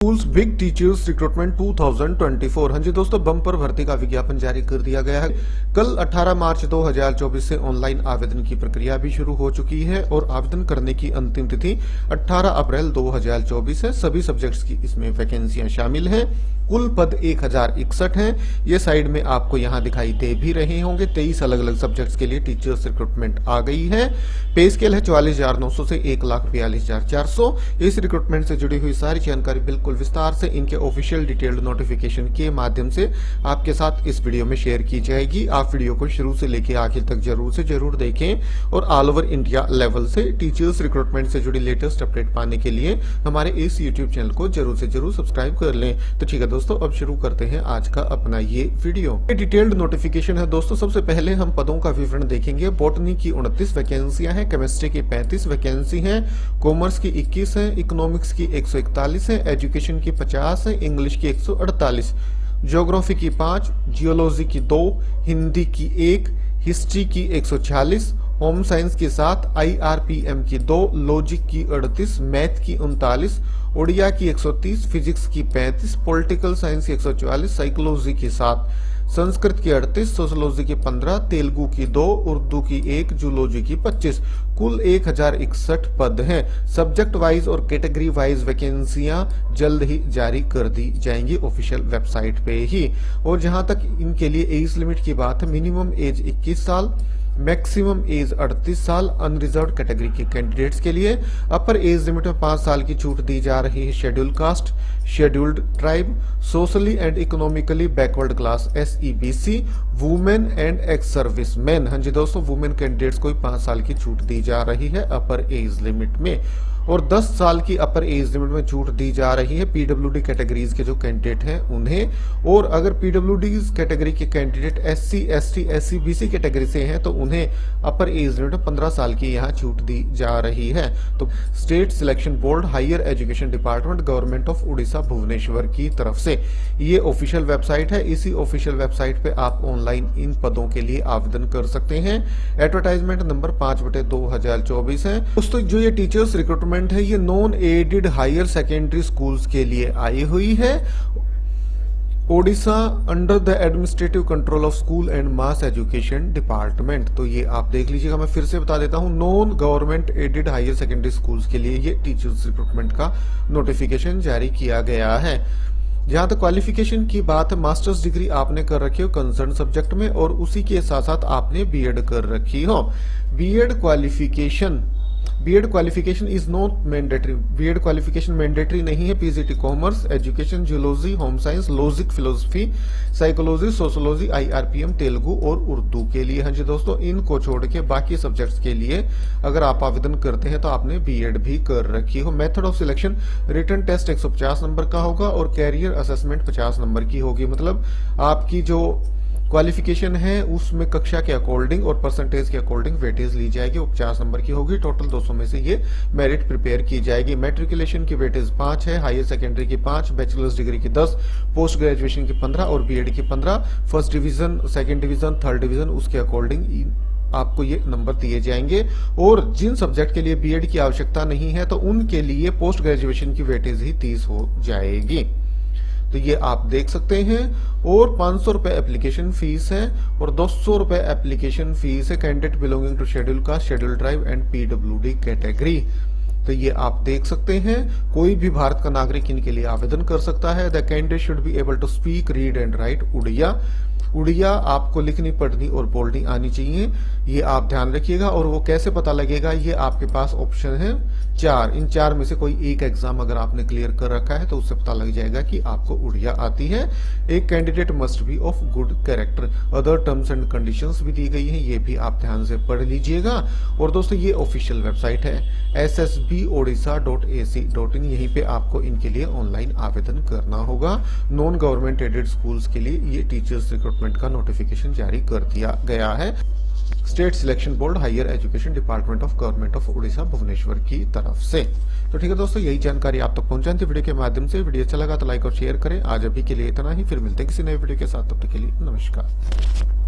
Schools big teachers recruitment 2024। हाँ जी दोस्तों, bumper भर्ती का विज्ञापन जारी कर दिया गया है। कल 18 मार्च 2024 से ऑनलाइन आवेदन की प्रक्रिया भी शुरू हो चुकी है और आवेदन करने की अंतिम तिथि 18 अप्रैल 2024 है। सभी सब्जेक्ट्स की इसमें वैकेंसियां शामिल हैं। कुल पद 1061 हैं। ये साइड में आपको यहाँ दिखाई दे भी रहे होंगे। 23 अलग अलग सब्जेक्ट्स के लिए टीचर्स रिक्रूटमेंट आ गई है। पे स्केल है 44,900 से 1,42,400। इस रिक्रूटमेंट से जुड़ी हुई सारी जानकारी बिल्कुल विस्तार से इनके ऑफिशियल डिटेल्ड नोटिफिकेशन के माध्यम से आपके साथ इस वीडियो में शेयर की जाएगी। आप वीडियो को शुरू से लेकर आखिर तक जरूर से जरूर देखें और ऑल ओवर इंडिया लेवल से टीचर्स रिक्रूटमेंट से जुड़ी लेटेस्ट अपडेट पाने के लिए हमारे इस यूट्यूब चैनल को जरूर से जरूर सब्सक्राइब कर लें। तो ठीक है दोस्तों, अब शुरू करते हैं आज का अपना ये वीडियो। डिटेल्ड नोटिफिकेशन है दोस्तों। सबसे पहले हम पदों का विवरण देखेंगे। बॉटनी की 29 वैकेंसियां हैं, केमिस्ट्री की 35 वैकेंसी हैं, कॉमर्स की 21 है, इकोनॉमिक्स की 141 है, एजुकेशन की 50 है, इंग्लिश की 148, ज्योग्राफी की 5, जियोलॉजी की 2, हिंदी की 1, हिस्ट्री की 146, होम साइंस की 7, IRPM की 2, लॉजिक की 38, मैथ की 39, उड़िया की 130, फिजिक्स की 35, पॉलिटिकल साइंस की 144, साइकोलॉजी की 7, संस्कृत की 38, सोशोलॉजी की 15, तेलुगु की 2, उर्दू की 1, जूलॉजी की 25। कुल 1061 पद हैं। सब्जेक्ट वाइज और कैटेगरी वाइज वैकेंसियां जल्द ही जारी कर दी जाएंगी ऑफिशियल वेबसाइट पे ही। और जहां तक इनके लिए एज लिमिट की बात है, मिनिमम एज 21 साल, मैक्सिमम एज 38 साल अनरिजर्व कैटेगरी के कैंडिडेट्स के लिए। अपर एज लिमिट में 5 साल की छूट दी जा रही है schedule caste, scheduled tribe, socially and economically backward class SEBC, women and ex service man. हाँ जी दोस्तों, वुमेन कैंडिडेट्स को 5 साल की छूट दी जा रही है अपर एज लिमिट में, और 10 साल की अपर एज लिमिट में छूट दी जा रही है PWD कैटेगरीज के जो कैंडिडेट हैं उन्हें। और अगर PWD कैटेगरी के candidate SC, ST, SEBC category से हैं तो उन्हें अपर एज लिमिट में 15 साल की यहाँ छूट दी जा रही है। तो state selection board, higher education department, government of Orissa Bhubaneswar की तरफ से ये ऑफिशियल वेबसाइट है। इसी ऑफिशियल वेबसाइट पे आप ऑनलाइन इन पदों के लिए आवेदन कर सकते हैं। एडवर्टाइजमेंट नंबर 5/2024 है। दोस्तों, जो ये टीचर्स रिक्रूटमेंट है ये non aided higher secondary schools के लिए आई हुई है। Odisha under the administrative control of school and mass education department. तो ये आप देख लीजिएगा, मैं फिर से बता देता हूं, non government aided higher secondary schools के लिए ये टीचर्स रिक्रूटमेंट का नोटिफिकेशन जारी किया गया है। जहां तक क्वालिफिकेशन की बात है, मास्टर्स डिग्री आपने कर रखी हो कंसर्न सब्जेक्ट में और उसी के साथ साथ आपने बीएड कर रखी हो। B Ed qualification is not mandatory. B Ed qualification mandatory नहीं है। PGT commerce, education, geology, home science, logic, philosophy, psychology, sociology, IRPM, Telugu और उर्दू के लिए। हाँ जी दोस्तों, इनको छोड़ के बाकी सब्जेक्ट्स के लिए अगर आप आवेदन करते हैं तो आपने बीएड भी कर रखी हो। Method of selection, written test 150 number का होगा और कैरियर असेसमेंट 50 नंबर की होगी। मतलब आपकी जो क्वालिफिकेशन है उसमें कक्षा के अकॉर्डिंग और परसेंटेज के अकॉर्डिंग वेटेज ली जाएगी। वो 50 नंबर की होगी। टोटल 200 में से ये मेरिट प्रिपेयर की जाएगी। मैट्रिकुलेशन की वेटेज 5 है, हायर सेकेंडरी की 5, बैचलर्स डिग्री की 10, पोस्ट ग्रेजुएशन की 15 और बीएड की 15। First division, second division, third division उसके अकॉर्डिंग आपको ये नंबर दिए जाएंगे। और जिन सब्जेक्ट के लिए बीएड की आवश्यकता नहीं है तो उनके लिए पोस्ट ग्रेजुएशन की वेटेज ही 30 हो जाएगी। तो ये आप देख सकते हैं। और 500 रुपए एप्लीकेशन फीस है और 200 रुपए एप्लीकेशन फीस है candidate belonging to schedule caste, schedule tribe and PWD category. तो ये आप देख सकते हैं। कोई भी भारत का नागरिक इनके लिए आवेदन कर सकता है। The candidate should be able to speak, read and write Oriya. Oriya आपको लिखनी, पढ़नी और बोलनी आनी चाहिए, ये आप ध्यान रखिएगा। और वो कैसे पता लगेगा, ये आपके पास ऑप्शन है 4। इन 4 में से कोई एक एग्जाम अगर आपने क्लियर कर रखा है तो उससे पता लग जाएगा कि आपको उड़िया आती है। एक candidate must be of good character. Other terms and conditions भी दी गई है, ये भी आप ध्यान से पढ़ लीजिएगा। और दोस्तों, ये ऑफिशियल वेबसाइट है ssbodisha.ac.in। यहीं पे आपको इनके लिए ऑनलाइन आवेदन करना होगा। नॉन गवर्नमेंट एडेड स्कूल्स के लिए ये टीचर्स रिक्रूटमेंट का नोटिफिकेशन जारी कर दिया गया है state selection board, higher education department of government of Orissa Bhubaneswar की तरफ से। तो ठीक है दोस्तों, यही जानकारी आप तक पहुंचानी थी वीडियो के माध्यम से। वीडियो अच्छा लगा तो लाइक और शेयर करें। आज अभी के लिए इतना ही, फिर मिलते हैं किसी नए वीडियो के साथ। तब तक के लिए नमस्कार।